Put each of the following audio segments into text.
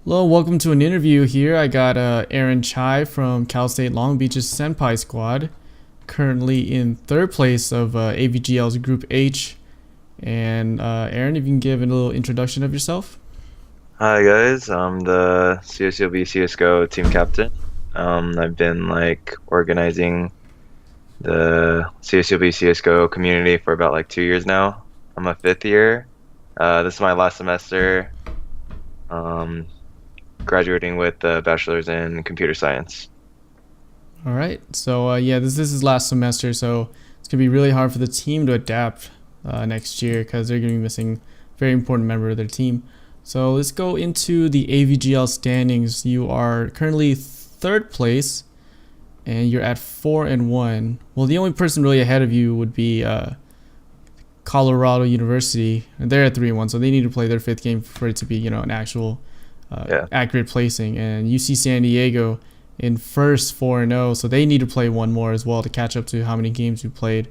Hello, welcome to an interview here. I got Aaron Chai from Cal State Long Beach's Senpai squad, currently in third place of AVGL's Group H. And Aaron, if you can give a little introduction of yourself. Hi guys, I'm the CSULB CSGO team captain. I've been organizing the CSULB CSGO community for about 2 years now. I'm a fifth year. This is my last semester. Um, Graduating with a bachelor's in computer science. All right. So yeah, this is last semester, so it's gonna be really hard for the team to adapt next year because they're gonna be missing a very important member of their team. So let's go into the AVGL standings. You are currently third place, and you're at 4-1. Well, the only person really ahead of you would be Colorado University, and they're at 3-1, so they need to play their fifth game for it to be an actual Yeah. accurate placing. And UC San Diego in first 4-0, so they need to play one more as well to catch up to how many games you played.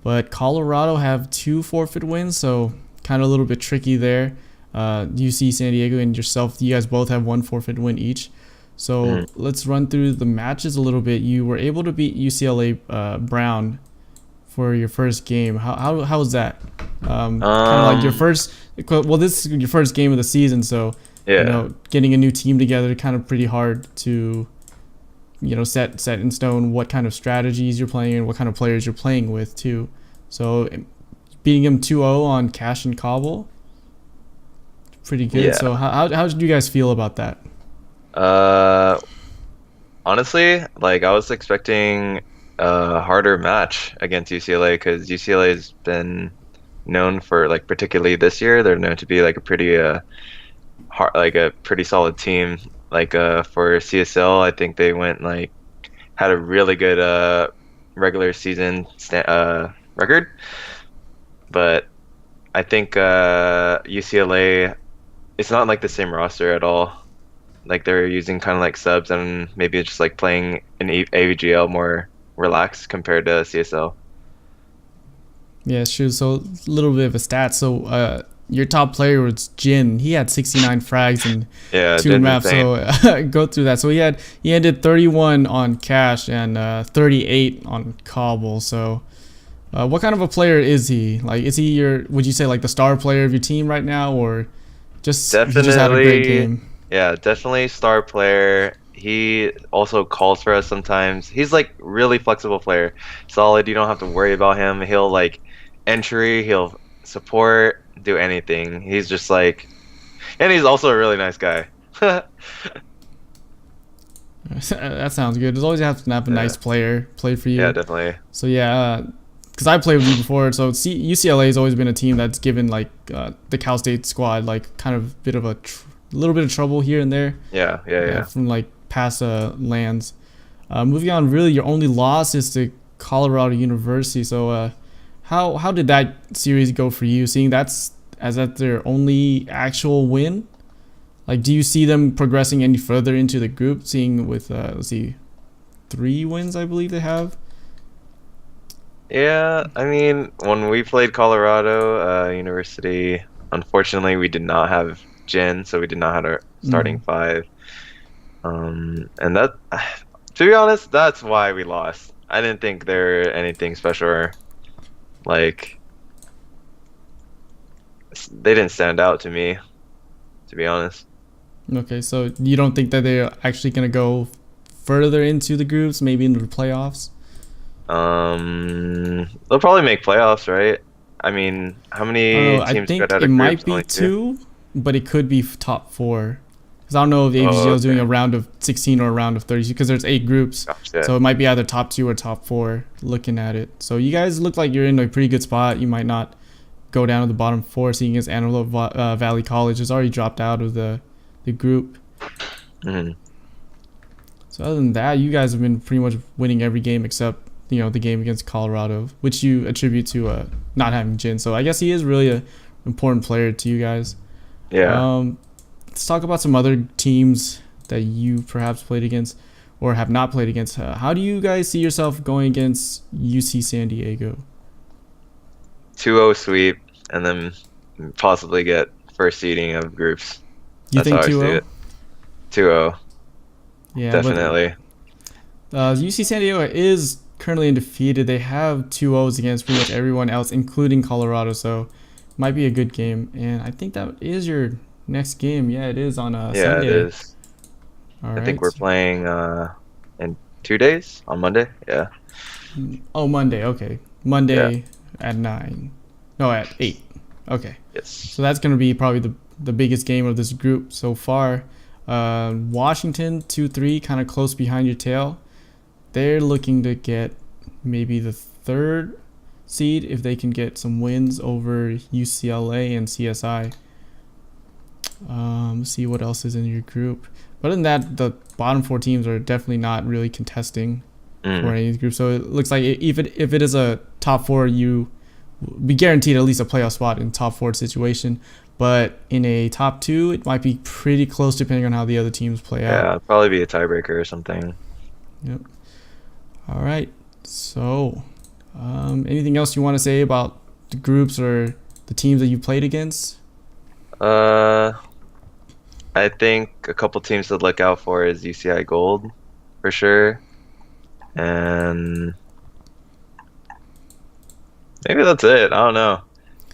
But Colorado have 2 forfeit wins, so kind of a little bit tricky there. UC San Diego and yourself, you guys both have 1 forfeit win each. So let's run through the matches a little bit. You were able to beat UCLA Brown for your first game. How was that? Kind of like your first. Well, this is your first game of the season, so Yeah. getting a new team together, kind of pretty hard to set in stone what kind of strategies you're playing and what kind of players you're playing with too. So beating them 2-0 on Cash and Cobble, pretty good. Yeah. So how did you guys feel about that? Uh, Honestly, I was expecting a harder match against UCLA because UCLA has been known for particularly this year, they're known to be a pretty hard, a pretty solid team. For CSL, I think they went had a really good regular season record, but I think UCLA, it's not the same roster at all. They're using kind of subs, and maybe it's just playing in AVGL more relaxed compared to CSL. Yeah, sure. So a little bit of a stat. So your top player was Jin. He had 69 frags in Yeah, 2 did maps. insane. So go through that. So he ended 31 on Cash and 38 on Cobble. So what kind of a player is he? Is he would you say the star player of your team right now, or he just had a great Definitely, game? yeah, definitely star player. He also calls for us sometimes. He's really flexible player. Solid, you don't have to worry about him. He'll entry, he'll support, do anything. He's just and he's also a really nice guy. That sounds good. There's always have to have a Yeah, nice player play for yeah, you. definitely. So yeah, because I played with you before. So UCLA has always been a team that's given the Cal State squad kind of bit of a little bit of trouble here and there Yeah, yeah, yeah. from past lands. Moving on, really your only loss is to Colorado University. So how did that series go for you? Seeing that's their only actual win. Do you see them progressing any further into the group? Seeing with let's see, 3 wins I believe they have. Yeah, I mean, when we played Colorado University, unfortunately, we did not have Jin, so we did not have our starting Mm. five. And that, to be honest, that's why we lost. I didn't think they're anything special. Or, like, they didn't stand out to me, to be honest. Okay, so you don't think that they're actually gonna go further into the groups, maybe into the playoffs? They'll probably make playoffs, right? I mean, how I don't know. many I teams got think out it of might groups? be Only two. 2, but it could be top 4. Because I don't know if the Oh, AVGL is doing okay. a round of 16 or a round of 32. Because there's 8 groups, Gotcha. so it might be either top 2 or top 4. Looking at it, so you guys look like you're in a pretty good spot. You might not go down to the bottom 4, seeing as Antelope Valley College has already dropped out of the group. Hmm. So other than that, you guys have been pretty much winning every game except the game against Colorado, which you attribute to not having Jin. So I guess he is really a important player to you guys. Yeah. Let's talk about some other teams that you perhaps played against or have not played against. How do you guys see yourself going against UC San Diego? 2-0 sweep, and then possibly get first seeding of groups. You That's how think I see 2-0? it. 2-0, Yeah, but definitely. UC San Diego is currently undefeated. They have 2-0s against pretty much everyone else, including Colorado. So might be a good game. And I think that is your next game. Yeah, it is on Yeah, it Sunday. is. All I think we're right. playing in 2 days on Monday. Yeah, Oh, Monday. Okay, yeah, Monday at 9. No, at 8. Okay. So yes. that's going to be probably the biggest game of this group so far. Washington 2-3, kind of close behind your tail. They're looking to get maybe the third seed if they can get some wins over UCLA and CSI. Let's see what else is in your group. But other than that, the bottom 4 teams are definitely not really contesting for Mm. any of these groups. So it looks like if it is a top 4, you be guaranteed at least a playoff spot in top 4 situation. But in a top 2, it might be pretty close depending on how the other teams play Yeah, out. it'll probably be a tiebreaker or something. Yep. All right. So, anything else you want to say about the groups or the teams that you played against? Uh, I think a couple teams to look out for is UCI Gold for sure, and maybe that's it. I don't know.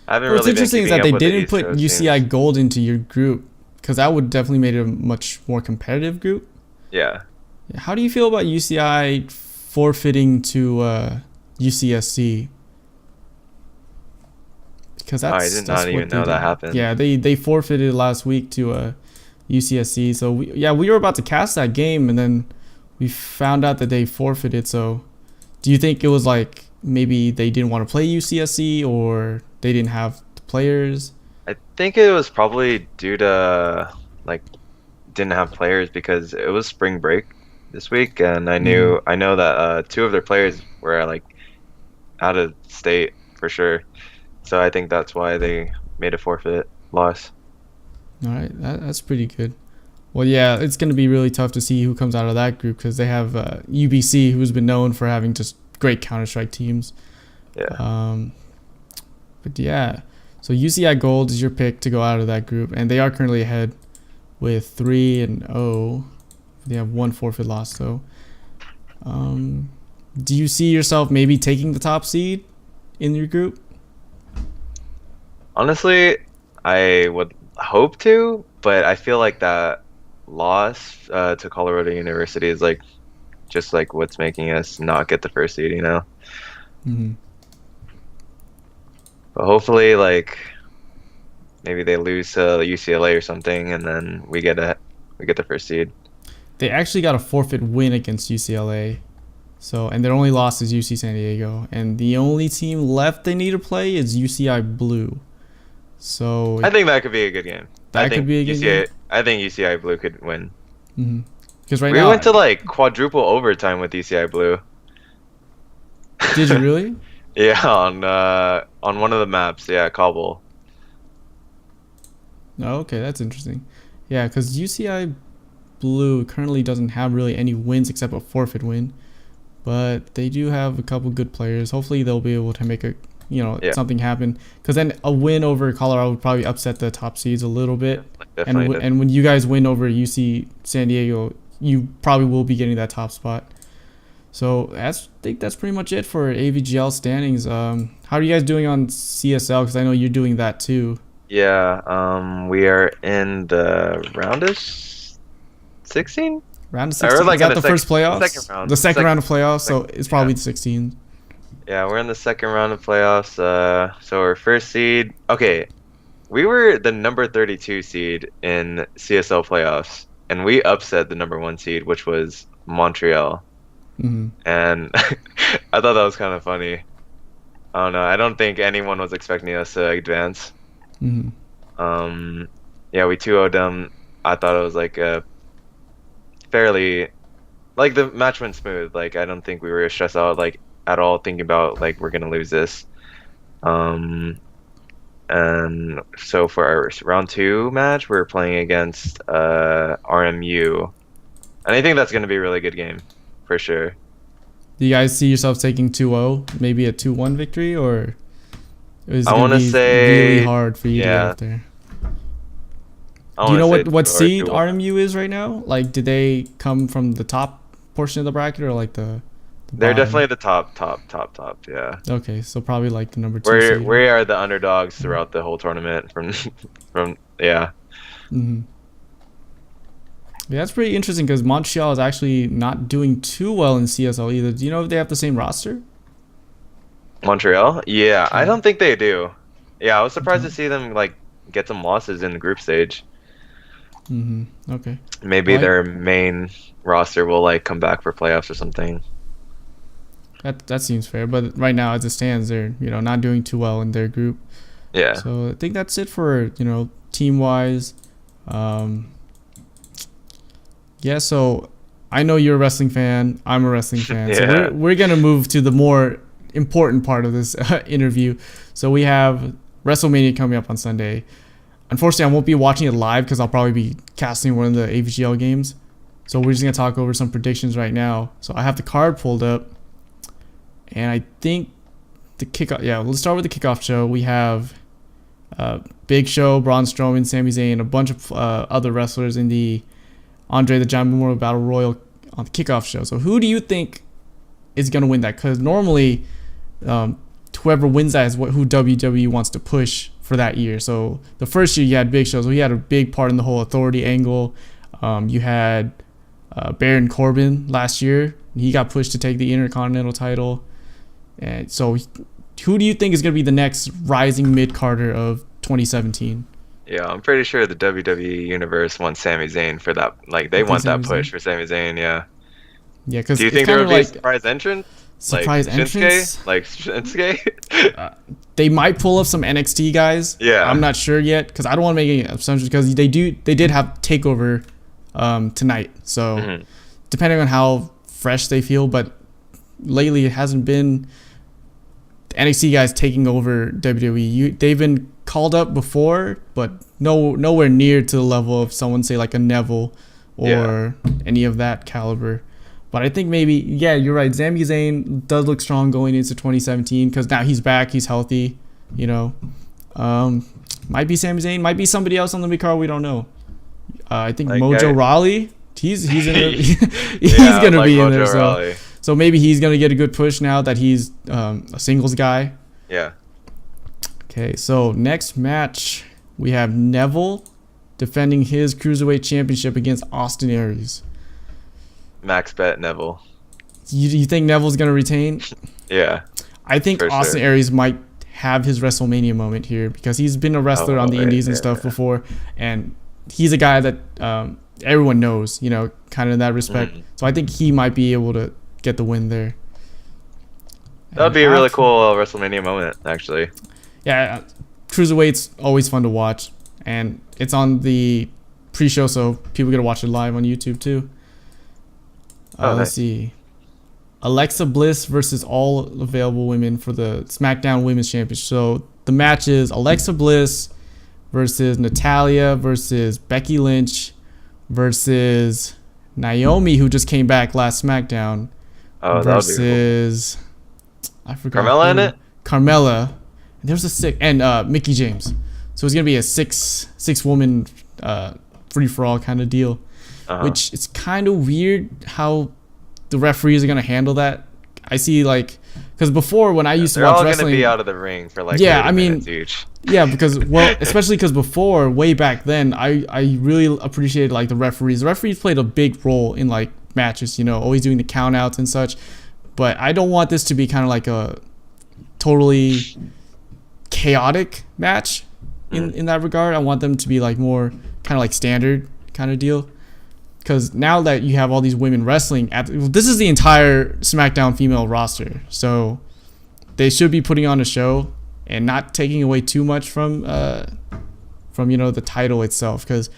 I haven't What's really been interesting is keeping that up they with the didn't East put Coast UCI teams. Gold into your group because that would definitely made it a much more competitive group. Yeah. How do you feel about UCI forfeiting to UCSC? Because I did that's not what even they know that did. happened. Yeah, they forfeited last week to UCSC. So we were about to cast that game, and then we found out that they forfeited. So, do you think it was like maybe they didn't want to play UCSC or they didn't have the players? I think it was probably due to like didn't have players because it was spring break this week, and Mm. I know that two of their players were like out of state for sure. So I think that's why they made a forfeit loss. All right, that's pretty good. Well, yeah, it's going to be really tough to see who comes out of that group because they have UBC, who's been known for having just great Counter Strike teams. Yeah. Um, but yeah, so UCI Gold is your pick to go out of that group, and they are currently ahead with 3-0. They have one forfeit loss, though. Do you see yourself maybe taking the top seed in your group? Honestly, I would hope to, but I feel like that loss to Colorado University is like just like what's making us not get the first seed, you know? Mm-hmm. But hopefully, like maybe they lose to UCLA or something, and then we get the first seed. They actually got a forfeit win against UCLA. So, and their only loss is UC San Diego, and the only team left they need to play is UCI Blue. So I think that could be a good game. that could be a good game. I think UCI Blue could win. Because right We now, went to like quadruple overtime with UCI Blue. did you really? Yeah, on one of the maps, yeah, Cobble. Oh, okay, that's interesting. Yeah, because UCI Blue currently doesn't have really any wins except a forfeit win, but they do have a couple good players. Hopefully, they'll be able to make Yeah, something happen. Because then a win over Colorado would probably upset the top seeds a little bit, definitely did. and when you guys win over UC San Diego, you probably will be getting that top spot. So I think that's pretty much it for AVGL standings. How are you guys doing on CSL? Because I know you're doing that too. Yeah, we are in the round of 16? Round of Or 16. Is like in that the first playoffs? second round. The second round of playoffs. So Second, it's yeah. probably the 16. Yeah, we're in the second round of playoffs. So our first seed. Okay, we were the number 32 seed in CSL playoffs, and we upset the number 1 seed, which was Montreal. Mm-hmm. And I thought that was kind of funny. I don't know. I don't think anyone was expecting us to advance. Mm-hmm. Yeah, we 2-0'd them. I thought it was like a fairly, like the match went smooth. Like I don't think we were stressed out like at all thinking about like we're gonna lose this. And so for our round 2 match, we're playing against RMU, and I think that's gonna be a really good game for sure. Do you guys see yourself taking 2-0, maybe a 2-1 victory, or is it I going want to to be really say, hard for you to get yeah, up there? I Do you want know to say what 2 or seed 2-1. RMU is right now? Like, did they come from the top portion of the bracket or like the They're definitely bottom? the top. Yeah. Okay, so probably like the number two seed. We are the underdogs Yeah. throughout the whole tournament from yeah. Hmm. Yeah, that's pretty interesting because Montreal is actually not doing too well in CSL either. Do you know if they have the same roster? Montreal? Yeah, I Yeah, don't think they do. Yeah, I was you surprised to don't. see them like get some losses in the group stage. Okay. Maybe Well, their main roster will like come back for playoffs or something. that seems fair. But right now, as it stands, they're not doing too well in their group. Yeah. So I think that's it for team wise. Um, yeah. So I know you're a wrestling fan. I'm a wrestling fan. So we're Yeah. we're gonna move to the more important part of this interview. So we have WrestleMania coming up on Sunday. Unfortunately, I won't be watching it live because I'll probably be casting one of the AVGL games. So we're just gonna talk over some predictions right now. So I have the card pulled up, and I think the kickoff. Yeah, let's start with the kickoff show. We have Big Show, Braun Strowman, Sami Zayn, a bunch of other wrestlers in the Andre the Giant Memorial Battle Royal on the kickoff show. So who do you think is gonna win that? Because normally, whoever wins that is who WWE wants to push for that year. So the first year you had Big Show, so he had a big part in the whole authority angle. You had Baron Corbin last year. He got pushed to take the Intercontinental title. And so who do you think is going to be the next rising mid-carder of 2017? Yeah, I'm pretty sure the WWE universe wants Sami Zayn for that. Like they You think want that Sami push Zayn? for Sami Zayn, yeah. Yeah, because Do you it's think kind there of would be a like surprise entrant? surprise Like entrance. Shinsuke? Like Shinsuke? They might pull up some NXT guys. Yeah. I'm not sure yet because I don't want to make any assumptions because they did have Takeover tonight. So Mhm. depending on how fresh they feel, but lately it hasn't been the NXT guys taking over WWE. They've been called up before, but nowhere near to the level of someone say like a Neville or any of that caliber. But I think maybe, yeah, you're right. Sami Zayn does look strong going into 2017 because now he's back, he's healthy. Might be Sami Zayn, might be somebody else on the mid card. We don't know. I think Like, Mojo Rawley, he's in there. He's Yeah, gonna like be in Mojo there. Rawley. So maybe he's gonna get a good push now that he's a singles guy. Yeah. Okay, so next match we have Neville defending his cruiserweight championship against Austin Aries. Max bet Neville. You think Neville's gonna retain? Yeah. I think For Austin sure. Aries might have his WrestleMania moment here because he's been a wrestler on the indies and stuff yeah. before, and he's a guy that everyone knows, kind of in that respect. Mhm. So I think he might be able to get the win there. That would be a really cool WrestleMania moment, actually. Yeah, cruiserweight's always fun to watch, and it's on the pre-show, so people get to watch it live on YouTube too. Let's Nice. see. Alexa Bliss versus all available women for the SmackDown Women's Championship. So the match is Alexa Bliss versus Natalia versus Becky Lynch versus Naomi, who just came back last SmackDown, Oh, that would be cool. versus I forgot Carmella in who. it? Carmella. And there's a six and Mickey James. So it's gonna be a six woman free for all kind of deal. Which it's kind of weird how the referees are gonna handle that. I see because before when I used to They're watch all wrestling, gonna be out of the ring for like Yeah, 30 I mean, minutes each. yeah, because especially because before, way back then, I really appreciated the referees. The referees played a big role in matches, always doing the count outs and such. But I don't want this to be kind of like a totally chaotic match in that regard. I want them to be more kind of standard kind of deal. Because now that you have all these women wrestling, this is the entire SmackDown female roster, so they should be putting on a show and not taking away too much from the title itself. Because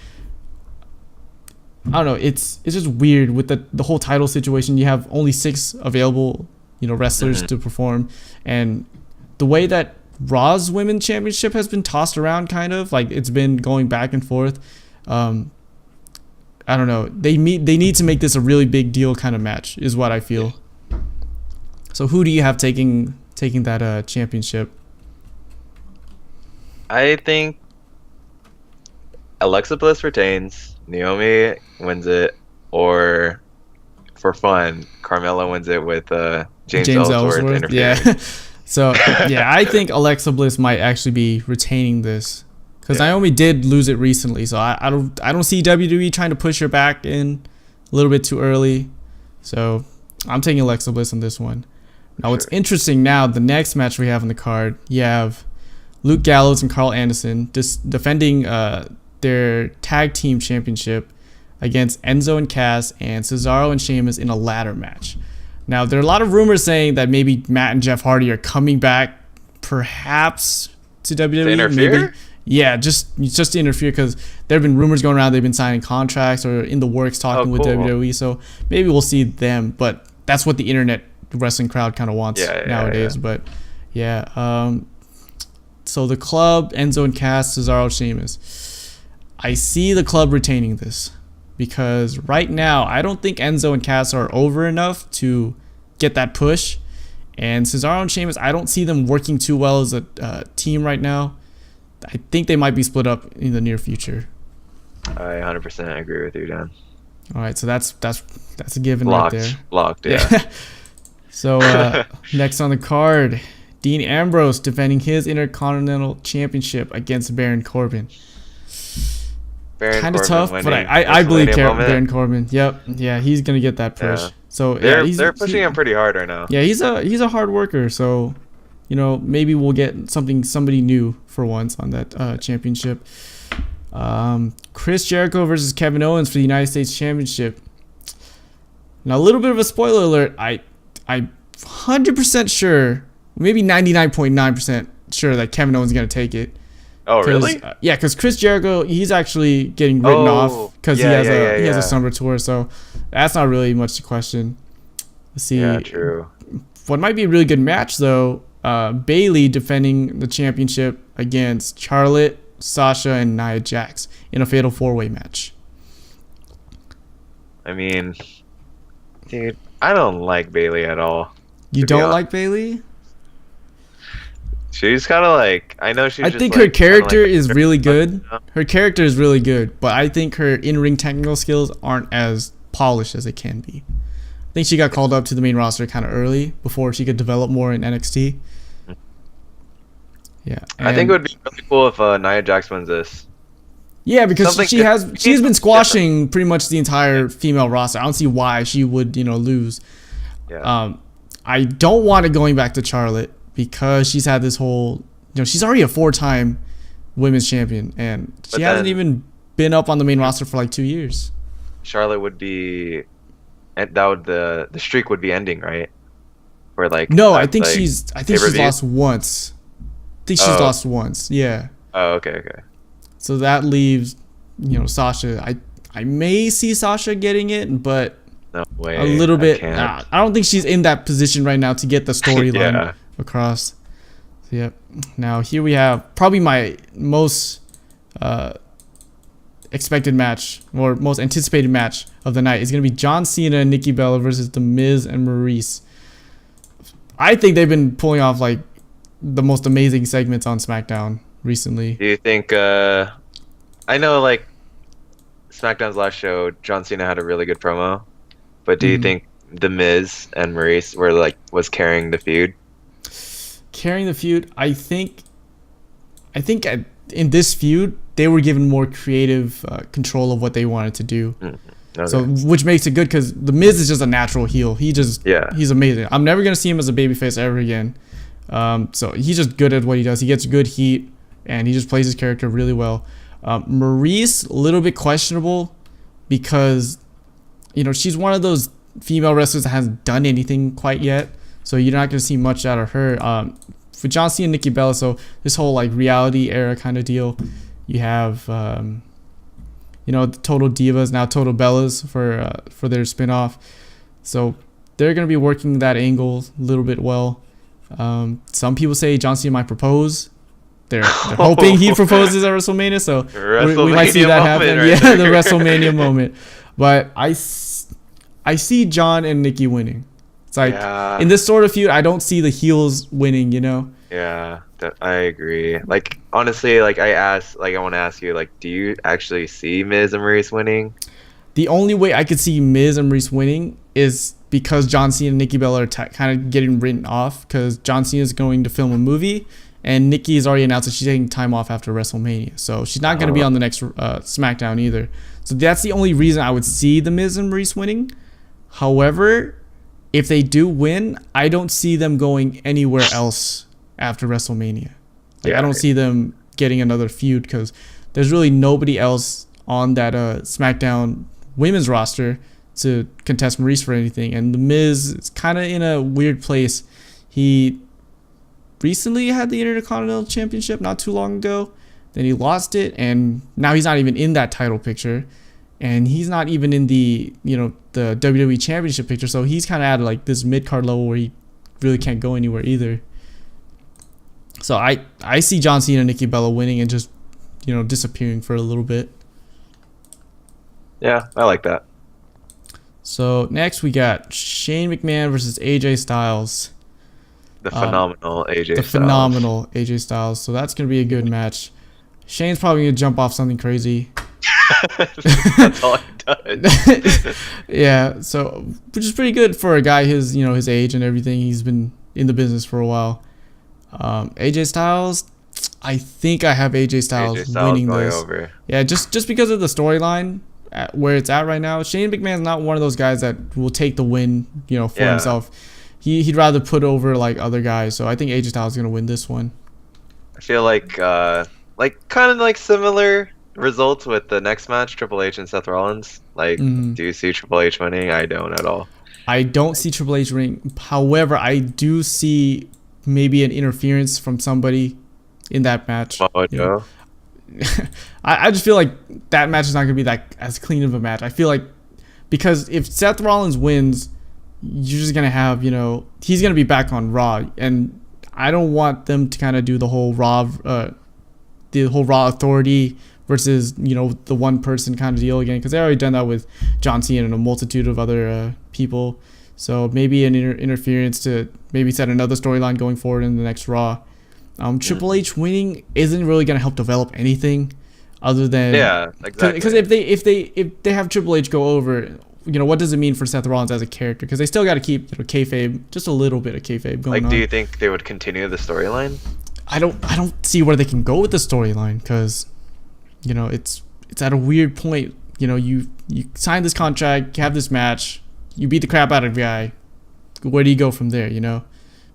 I don't know, it's just weird with the whole title situation. You have only 6 available wrestlers to perform, and the way that Raw's Women's Championship has been tossed around, kind of it's been going back and forth. I don't know. They need to make this a really big deal kind of match, is what I feel. So who do you have taking that championship? I think Alexa Bliss retains, Naomi wins it, or for fun, Carmella wins it with James James Ellsworth Ellsworth, yeah. interfering. So yeah, I think Alexa Bliss might actually be retaining this because Yeah, Naomi did lose it recently. So I don't see WWE trying to push her back in a little bit too early. So I'm taking Alexa Bliss on this one. Now what's sure. interesting now, the next match we have on the card, you have Luke Gallows and Carl Anderson defending their tag team championship against Enzo and Cass and Cesaro and Sheamus in a ladder match. Now, there are a lot of rumors saying that maybe Matt and Jeff Hardy are coming back, perhaps to WWE. To interfere? Maybe, yeah, just to interfere because there have been rumors going around. They've been signing contracts or in the works talking with cool. WWE. So maybe we'll see them. But that's what the internet wrestling crowd kind of wants nowadays. Yeah. But yeah, so the club, Enzo and Cass, Cesaro, Sheamus. I see the club retaining this. Because right now, I don't think Enzo and Cass are over enough to get that push. And Cesaro and Sheamus, I don't see them working too well as a team right now. I think they might be split up in the near future. I 100% agree with you, Dan. All right, so that's a given Locked, right there. locked, yeah. So next on the card, Dean Ambrose defending his Intercontinental Championship against Baron Corbin. Kind of tough, but I believe Baron Corbin. Yep, yeah, he's gonna get that push. Yeah. So they're pushing him pretty hard right now. Yeah, he's a hard worker. So, maybe we'll get somebody new for once on that championship. Chris Jericho versus Kevin Owens for the United States Championship. Now, a little bit of a spoiler alert. I'm 100% sure, maybe 99.9% sure that Kevin Owens is gonna take it. Oh, really? Yeah, because Chris Jericho, he's actually getting written off because he has a summer tour, so that's not really much to question. Let's see. Yeah, true. What might be a really good match, though, Bayley defending the championship against Charlotte, Sasha, and Nia Jax in a fatal four-way match. I mean, dude, I don't like Bailey at all. You don't like Bayley? She's kind of like, I know she's. I think her character is really good. Her character is really good, but I think her in-ring technical skills aren't as polished as they can be. I think she got called up to the main roster kind of early before she could develop more in NXT. Yeah, I think it would be really cool if Nia Jax wins this. Yeah, because she's been squashing pretty much the entire female roster. I don't see why she would lose. Yeah. I don't want it going back to Charlotte. Because she's had this whole, she's already a 4-time women's champion, and she hasn't even been up on the main roster for like 2 years. Charlotte would be, the streak would be ending, right? Where like no, I think she's lost once. Lost once, yeah. Oh, okay. So that leaves, Sasha. I may see Sasha getting it, but no way. A little bit. I don't think she's in that position right now to get the storyline across. So, yep. Now here we have probably my most expected match or most anticipated match of the night is going to be John Cena and Nikki Bella versus The Miz and Maurice. I think they've been pulling off like the most amazing segments on SmackDown recently. Do you think I know like SmackDown's last show, John Cena had a really good promo, but do you think The Miz and Maurice was carrying the feud? Carrying the feud, I think in this feud they were given more creative control of what they wanted to do. Okay. So which makes it good because The Miz is just a natural heel. He's amazing. I'm never gonna see him as a babyface ever again. So he's just good at what he does. He gets good heat and he just plays his character really well. Maurice, a little bit questionable because she's one of those female wrestlers that hasn't done anything quite yet. So you're not going to see much out of her. For John Cena and Nikki Bella, so this whole like reality era kind of deal, you have the Total Divas, now Total Bellas for their spinoff. So they're going to be working that angle a little bit well. Some people say John Cena might propose. They're hoping he proposes at WrestleMania, so we might see that happen. Right the WrestleMania moment. But I see John and Nikki winning. It's like in this sort of feud, I don't see the heels winning. Yeah. I agree. Like honestly, like I want to ask you, like, do you actually see Miz and Maurice winning? The only way I could see Miz and Maurice winning is because John Cena and Nikki Bella are kind of getting written off because John Cena is going to film a movie and Nikki has already announced that she's taking time off after WrestleMania. So she's not going to be on the next SmackDown either. So that's the only reason I would see the Miz and Maurice winning. However, if they do win, I don't see them going anywhere else after WrestleMania. Like I don't see them getting another feud because there's really nobody else on that SmackDown women's roster to contest Maurice for anything. And the Miz is kind of in a weird place. He recently had the Intercontinental Championship not too long ago. Then he lost it, and now he's not even in that title picture. And he's not even in the, the WWE Championship picture. So he's kind of at like this mid-card level where he really can't go anywhere either. So I see John Cena and Nikki Bella winning and just, disappearing for a little bit. Yeah, I like that. So next we got Shane McMahon versus AJ Styles. The phenomenal AJ The Styles. phenomenal AJ Styles. So that's going to be a good match. Shane's probably going to jump off something crazy. That's all he does. Yeah, so which is pretty good for a guy his his age and everything. He's been in the business for a while. AJ Styles, I think I have AJ Styles winning this. Over. Yeah, just because of the storyline where it's at right now. Shane McMahon's not one of those guys that will take the win, for himself. He'd rather put over like other guys. So I think AJ Styles is gonna win this one. I feel like kind of like similar results with the next match, Triple H and Seth Rollins. Like, do you see Triple H winning? I don't at all. I don't see Triple H winning. However, I do see maybe an interference from somebody in that match. I just feel like that match is not going to be that as clean of a match. I feel like because if Seth Rollins wins, you're just going to have, he's going to be back on Raw. And I don't want them to kind of do the whole Raw authority versus, the one person kind of deal again. Because they already done that with John Cena and a multitude of other people. So maybe an interference to maybe set another storyline going forward in the next Raw. Triple H winning isn't really going to help develop anything other than exactly. Because if they have Triple H go over, what does it mean for Seth Rollins as a character? Because they still got to keep kayfabe, just a little bit of kayfabe going on. Like, do you think they would continue the storyline? I don't see where they can go with the storyline because, it's at a weird point. You sign this contract, you have this match, you beat the crap out of a guy. Where do you go from there?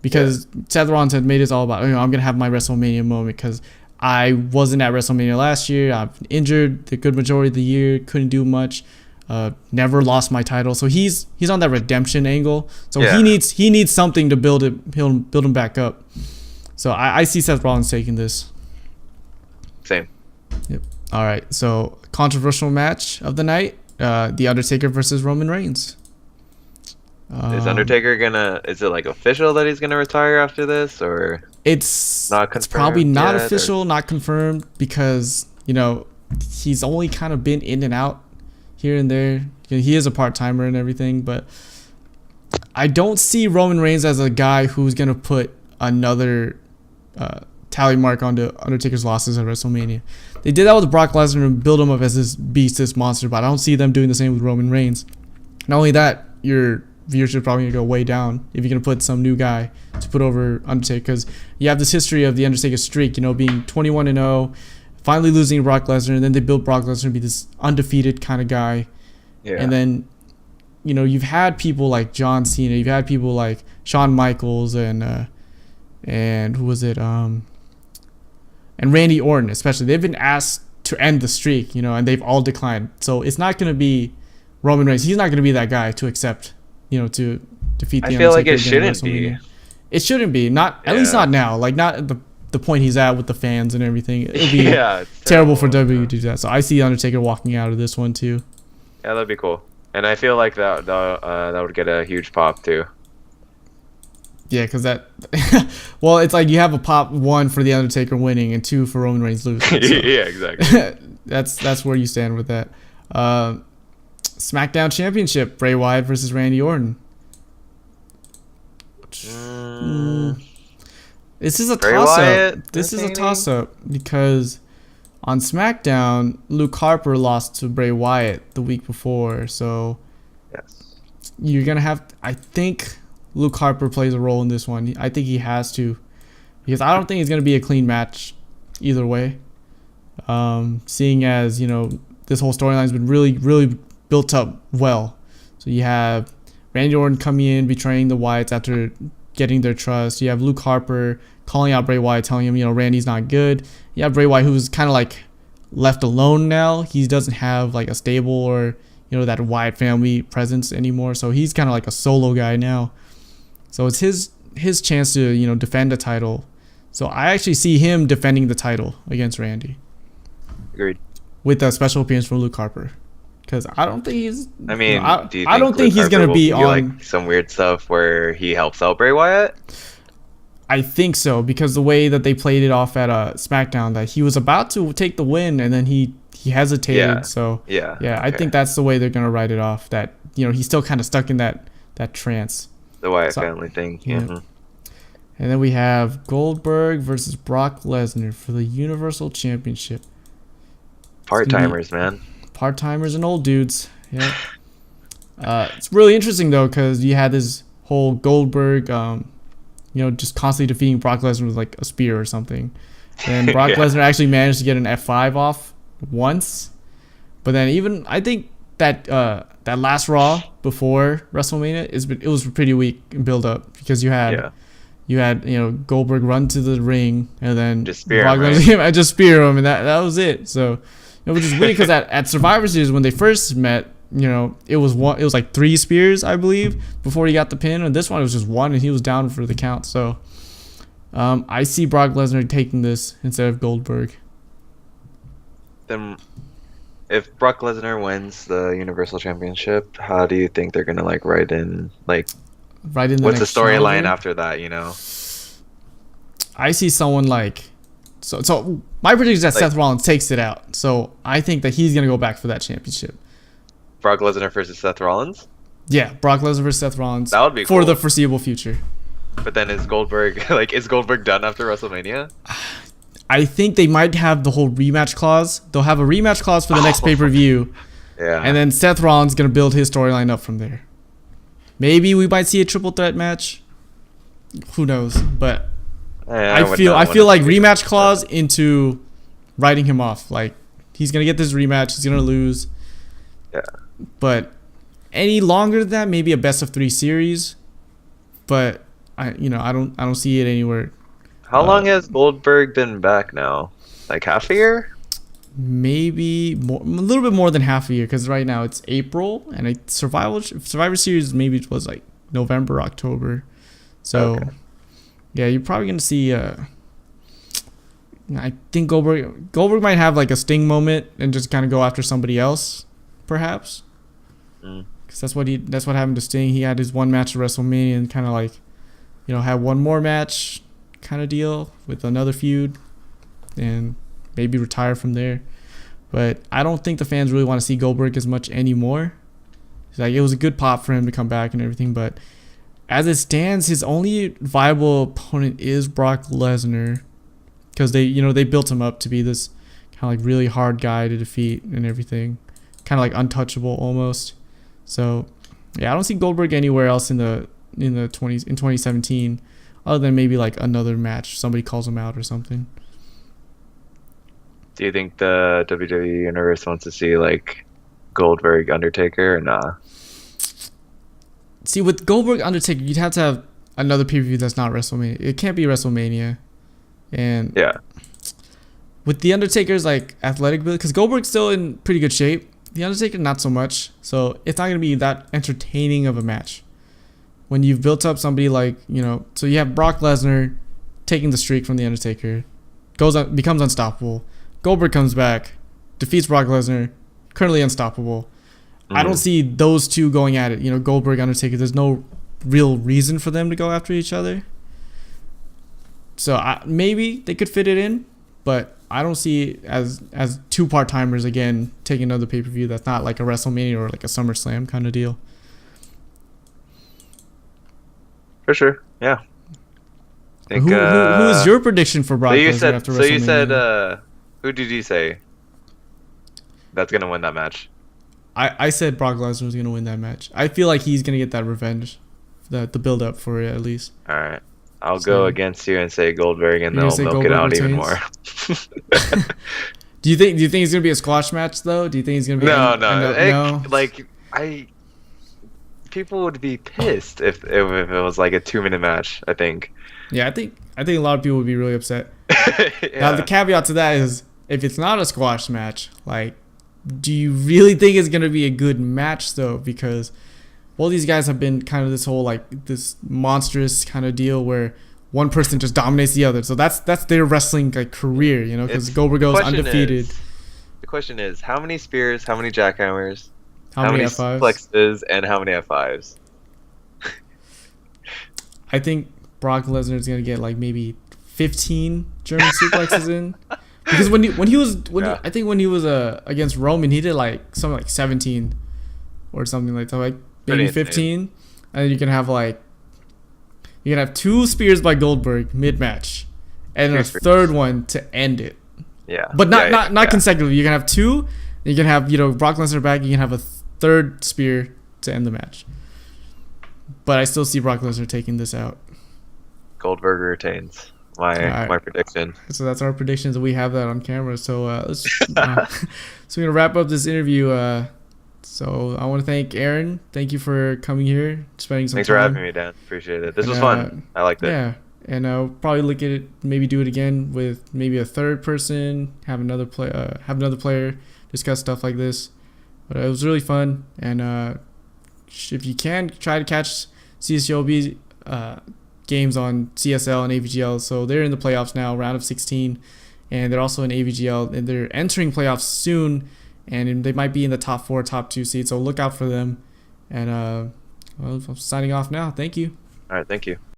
Because Seth Rollins had made it all about, I'm going to have my WrestleMania moment because I wasn't at WrestleMania last year. I've been injured the good majority of the year, couldn't do much, never lost my title. So he's on that redemption angle. So he needs something to build him back up. So I see Seth Rollins taking this. Same. Yep. All right. So controversial match of the night, The Undertaker versus Roman Reigns. Is Undertaker is it like official that he's gonna retire after this, or it's probably not official, not confirmed, because he's only kind of been in and out here and there. He is a part-timer and everything, but I don't see Roman Reigns as a guy who's gonna put another tally mark onto Undertaker's losses at WrestleMania. They did that with Brock Lesnar and build him up as this beast, this monster, but I don't see them doing the same with Roman Reigns. Not only that, your viewership probably gonna go way down if you're gonna put some new guy to put over Undertaker, because you have this history of the Undertaker streak, being 21-0, finally losing to Brock Lesnar, and then they built Brock Lesnar to be this undefeated kind of guy. And then you've had people like John Cena, you've had people like Shawn Michaels and who was it and Randy Orton, especially. They've been asked to end the streak, and they've all declined. So it's not gonna be Roman Reigns. He's not gonna be that guy to accept to defeat the Undertaker. I feel like it shouldn't be. It shouldn't be. Not at least not now. Like not at the point he's at with the fans and everything. It'd be terrible for WWE to do that. So I see Undertaker walking out of this one too. Yeah, that'd be cool. And I feel like that would get a huge pop too. Yeah, because that well, it's like you have a pop, one for the Undertaker winning and two for Roman Reigns losing. So yeah, exactly. that's where you stand with that. SmackDown Championship, Bray Wyatt versus Randy Orton. This is a Bray toss Wyatt up. This is a retaining? toss up because on SmackDown, Luke Harper lost to Bray Wyatt the week before. So Yes. you're gonna have. I think Luke Harper plays a role in this one. I think he has to, because I don't think it's gonna be a clean match either way. Seeing as this whole storyline's been really built up well. So you have Randy Orton coming in, betraying the Wyatts after getting their trust. You have Luke Harper calling out Bray Wyatt, telling him, Randy's not good. You have Bray Wyatt, who's kind of like left alone now. He doesn't have like a stable or, that Wyatt family presence anymore. So he's kind of like a solo guy now. So it's his chance to, defend the title. So I actually see him defending the title against Randy Agreed. with a special appearance from Luke Harper. Because I don't think he's. I mean, do you I don't think Luke he's Harper gonna will be do, on. like some weird stuff where he helps out Bray Wyatt? I think so, because the way that they played it off at SmackDown, that he was about to take the win and then he hesitated. Yeah. So Yeah. I okay. think that's the way they're gonna write it off. That he's still kind of stuck in that trance. The Wyatt So- family thing. yeah. Mhm. And then we have Goldberg versus Brock Lesnar for the Universal Championship. Part timers, man. Part timers and old dudes. Yeah. It's really interesting though, because you had this whole Goldberg, just constantly defeating Brock Lesnar with like a spear or something. And Brock Yeah. Lesnar actually managed to get an F5 off once. But then even I think that that last Raw before WrestleMania it was pretty weak in build up, because you had Goldberg run to the ring and then Just spear Brock him, right? Lesnar, I just spear him, and that was it. So which is weird, because at Survivor Series when they first met, it was like 3 spears, I believe, before he got the pin, and this one it was just 1 and he was down for the count. So I see Brock Lesnar taking this instead of Goldberg. Then, if Brock Lesnar wins the Universal Championship, how do you think they're gonna write in Right in the what's the next storyline challenger. after that? I see someone like so my prediction is that Like- Seth Rollins takes it out. So I think that he's gonna go back for that championship. Brock Lesnar versus Seth Rollins. Yeah, Brock Lesnar versus Seth Rollins. That would be for cool. the foreseeable future. But then is Goldberg is Goldberg done after WrestleMania? I think they might have the whole rematch clause. They'll have a rematch clause for the next Oh. pay-per-view, Yeah. and then Seth Rollins gonna build his storyline up from there. Maybe we might see a triple threat match. Who knows? But I would feel not I feel wanna like see rematch that. clause into writing him off. Like he's gonna get this rematch. He's gonna lose. Yeah. But any longer than that, maybe a best of 3 series. But I don't see it anywhere. How long has Goldberg been back now? Like half a year? Maybe more, a little bit more than half a year, because right now it's April and Survivor Series maybe it was like November, October. So Okay. yeah, you're probably gonna see. I think Goldberg might have like a Sting moment and just kind of go after somebody else, perhaps. Mm. Because that's what happened to Sting. He had his one match at WrestleMania and kind of like, had one more match kind of deal with another feud, and maybe retire from there. But I don't think the fans really want to see Goldberg as much anymore. It's like it was a good pop for him to come back and everything, but as it stands, his only viable opponent is Brock Lesnar, because they built him up to be this kind of like really hard guy to defeat and everything, kind of like untouchable almost. So yeah, I don't see Goldberg anywhere else in 2017, other than maybe like another match, somebody calls him out or something. Do you think the WWE universe wants to see Goldberg Undertaker or nah? See, with Goldberg Undertaker, you'd have to have another pay-per-view that's not WrestleMania. It can't be WrestleMania. And Yeah. with the Undertaker's athletic ability, because Goldberg's still in pretty good shape, the Undertaker not so much. So it's not gonna be that entertaining of a match. When you've built up somebody so you have Brock Lesnar taking the streak from the Undertaker, becomes unstoppable. Goldberg comes back, defeats Brock Lesnar, currently unstoppable. I don't see those two going at it. Goldberg, Undertaker. There's no real reason for them to go after each other. So maybe they could fit it in, but I don't see it as 2 part-timers again taking another pay-per-view that's not like a WrestleMania or like a SummerSlam kind of deal. For sure. Yeah. think Who is your prediction for Brock Lesnar after so you said WrestleMania? who did you say that's gonna win that match? I said Brock Lesnar was gonna win that match. I feel like he's gonna get that revenge, the build up for it at least. All right. I'll So go against you and say Goldberg, and you're gonna they'll say milk it Goldberg out even retains? more. Do you think it's gonna be a squash match though? Do you think it's gonna be No, end no. up no? Like people would be pissed if it was like a 2 minute match, I think. Yeah, I think a lot of people would be really upset. Now the Yeah. caveat to that is if it's not a squash match, like, do you really think it's gonna be a good match though? Because all these guys have been kind of this whole like this monstrous kind of deal where one person just dominates the other. So that's their wrestling like career, you know, because Goldberg goes undefeated. The question is, how many spears, how many jackhammers, How many F5s? suplexes, and how many F5s? I think Brock Lesnar is gonna get like maybe 15 German suplexes in. Because I think when he was against Roman, he did like something like 17 or something like that, like maybe Pretty insane. 15, and then you can have 2 spears by Goldberg mid match, and then a Two spears. third one to end it. Yeah. But not Yeah, yeah. consecutively. You can have 2. You can have Brock Lesnar back. You can have a third spear to end the match. But I still see Brock Lesnar taking this out. Goldberg retains. Alright. My prediction. So that's our predictions. We have that on camera. So let's. So we're gonna wrap up this interview. So I want to thank Aaron. Thank you for coming here, spending some Thanks time. for having me, Dan. Appreciate it. This was And, fun. I liked it. Yeah, and probably look at it. Maybe do it again with maybe a third person. Have another player discuss stuff like this. But it was really fun. And if you can, try to catch CSULB games on CSL and AVGL. So they're in the playoffs now, round of 16, and they're also in AVGL, and they're entering playoffs soon, and they might be in the top 4, top 2 seeds. So look out for them. And well, I'm signing off now. Thank you. All right. Thank you.